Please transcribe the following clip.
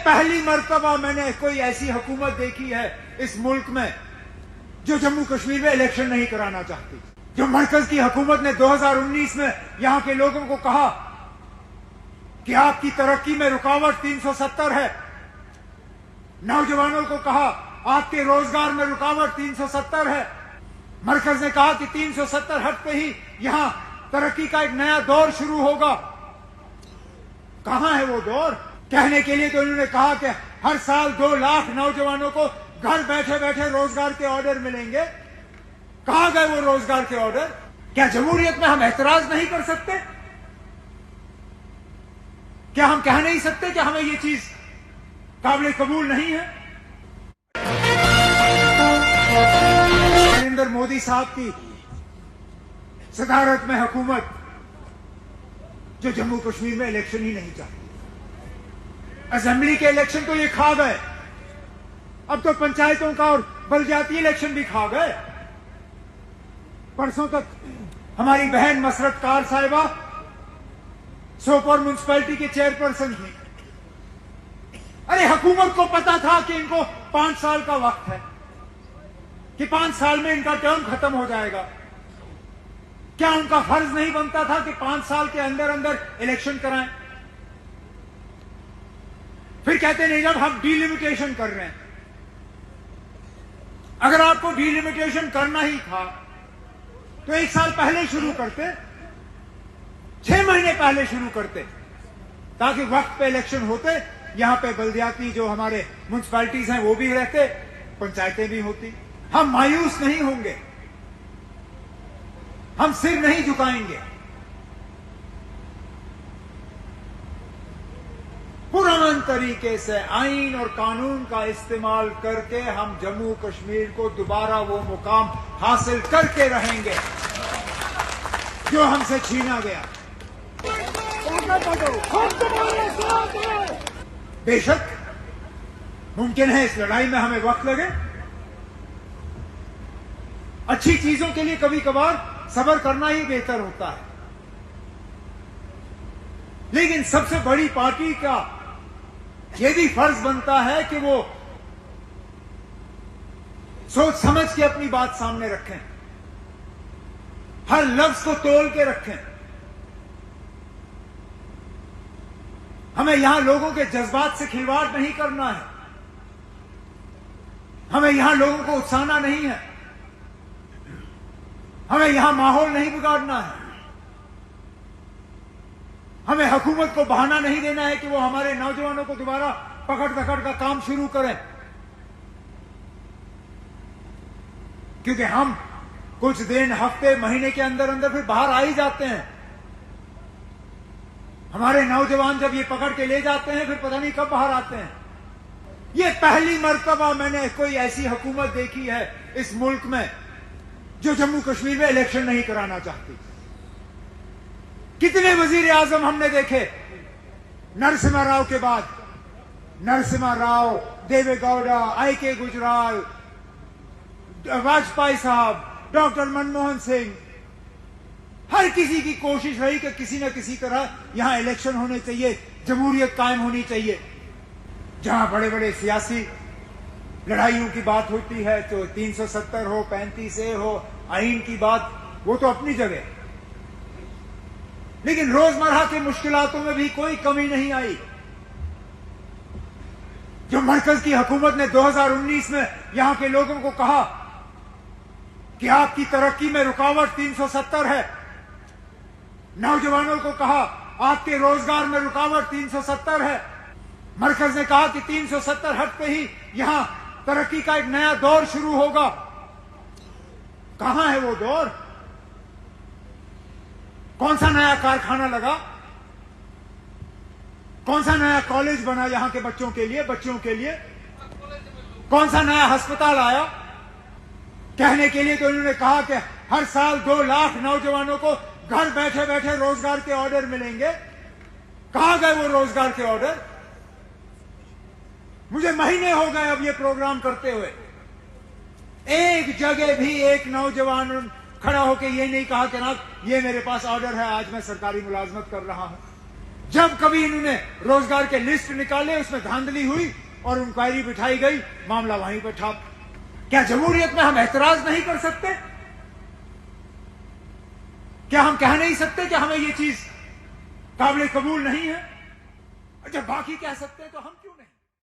پہلی مرتبہ میں نے کوئی ایسی حکومت دیکھی ہے اس ملک میں جو جموں کشمیر میں الیکشن نہیں کرانا چاہتی. جو مرکز کی حکومت نے 2019 میں یہاں کے لوگوں کو کہا کہ آپ کی ترقی میں رکاوٹ 370 ہے، نوجوانوں کو کہا آپ کے روزگار میں رکاوٹ 370 ہے، مرکز نے کہا کہ 370 ہٹتے ہی یہاں ترقی کا ایک نیا دور شروع ہوگا. کہاں ہے وہ دور؟ کہنے کے لیے تو انہوں نے کہا کہ ہر سال 2 لاکھ نوجوانوں کو گھر بیٹھے بیٹھے روزگار کے آرڈر ملیں گے. کہاں گئے وہ روزگار کے آرڈر؟ کیا جمہوریت میں ہم اعتراض نہیں کر سکتے؟ کیا ہم کہہ نہیں سکتے کہ ہمیں یہ چیز قابل قبول نہیں ہے؟ نریندر مودی صاحب کی صدارت میں حکومت جو جموں کشمیر میں الیکشن ہی نہیں چاہتی. اسمبلی کے الیکشن تو یہ کھا گئے، اب تو پنچایتوں کا اور بلدیاتی الیکشن بھی کھا گئے. پرسوں تک ہماری بہن مسرت کار صاحبہ سوپور میونسپلٹی کے چیئرپرسن تھی. ارے حکومت کو پتا تھا کہ ان کو 5 سال کا وقت ہے، کہ 5 سال میں ان کا ٹرم ختم ہو جائے گا. کیا ان کا فرض نہیں بنتا تھا کہ 5 سال کے اندر اندر الیکشن کرائیں؟ پھر کہتے نہیں جب ہم ڈی لمیٹیشن کر رہے ہیں. اگر آپ کو ڈی لمیٹیشن کرنا ہی تھا تو 1 سال پہلے شروع کرتے، 6 مہینے پہلے شروع کرتے، تاکہ وقت پہ الیکشن ہوتے. یہاں پہ بلدیاتی جو ہمارے میونسپلٹیز ہیں وہ بھی رہتے، پنچایتیں بھی ہوتی. ہم مایوس نہیں ہوں گے، ہم سر نہیں جھکائیں گے. پرامن طریقے سے آئین اور قانون کا استعمال کر کے ہم جموں کشمیر کو دوبارہ وہ مقام حاصل کر کے رہیں گے جو ہم سے چھینا گیا. بے شک ممکن ہے اس لڑائی میں ہمیں وقت لگے. اچھی چیزوں کے لیے کبھی کبھار صبر کرنا ہی بہتر ہوتا ہے. لیکن سب سے بڑی پارٹی کا یہ بھی فرض بنتا ہے کہ وہ سوچ سمجھ کے اپنی بات سامنے رکھیں، ہر لفظ کو تول کے رکھیں. ہمیں یہاں لوگوں کے جذبات سے کھلواڑ نہیں کرنا ہے، ہمیں یہاں لوگوں کو اکسانا نہیں ہے، ہمیں یہاں ماحول نہیں بگاڑنا ہے، ہمیں حکومت کو بہانہ نہیں دینا ہے کہ وہ ہمارے نوجوانوں کو دوبارہ پکڑ دکڑ کا کام شروع کریں. کیونکہ ہم کچھ دن، ہفتے، مہینے کے اندر اندر پھر باہر آ ہی جاتے ہیں. ہمارے نوجوان جب یہ پکڑ کے لے جاتے ہیں پھر پتہ نہیں کب باہر آتے ہیں. یہ پہلی مرتبہ میں نے کوئی ایسی حکومت دیکھی ہے اس ملک میں جو جموں کشمیر میں الیکشن نہیں کرانا چاہتی. کتنے وزیر اعظم ہم نے دیکھے نرسمہا راؤ کے بعد، نرسمہا راؤ، دیوے گوڑا، آئی کے گجرال، واجپئی صاحب، ڈاکٹر منموہن سنگھ. ہر کسی کی کوشش رہی کہ کسی نہ کسی طرح یہاں الیکشن ہونے چاہیے، جمہوریت قائم ہونی چاہیے. جہاں بڑے بڑے سیاسی لڑائیوں کی بات ہوتی ہے تو 370 ہو، 35A ہو، آئین کی بات، وہ تو اپنی جگہ. لیکن روزمرہ کی مشکلاتوں میں بھی کوئی کمی نہیں آئی. جو مرکز کی حکومت نے 2019 میں یہاں کے لوگوں کو کہا کہ آپ کی ترقی میں رکاوٹ 370 ہے، نوجوانوں کو کہا آپ کے روزگار میں رکاوٹ 370 ہے، مرکز نے کہا کہ 370 ہٹتے ہی یہاں ترقی کا ایک نیا دور شروع ہوگا. کہاں ہے وہ دور؟ کون سا نیا کارخانہ لگا؟ کون سا نیا کالج بنا یہاں کے بچوں کے لیے، بچیوں کے لیے؟ کون سا نیا ہسپتال آیا؟ کہنے کے لیے تو انہوں نے کہا کہ ہر سال 2 لاکھ نوجوانوں کو گھر بیٹھے بیٹھے روزگار کے آرڈر ملیں گے. کہاں گئے وہ روزگار کے آرڈر؟ مجھے مہینے ہو گئے اب یہ پروگرام کرتے ہوئے، ایک جگہ بھی ایک نوجوان کھڑا ہو کے یہ نہیں کہا کہ نا یہ میرے پاس آرڈر ہے، آج میں سرکاری ملازمت کر رہا ہوں. جب کبھی انہوں نے روزگار کے لسٹ نکالے اس میں دھاندلی ہوئی اور انکوائری بٹھائی گئی، معاملہ وہیں پہ ٹھپ۔ کیا جمہوریت میں ہم اعتراض نہیں کر سکتے؟ کیا ہم کہہ نہیں سکتے کہ ہمیں یہ چیز قابل قبول نہیں ہے؟ جب باقی کہہ سکتے ہیں تو ہم کیوں نہیں؟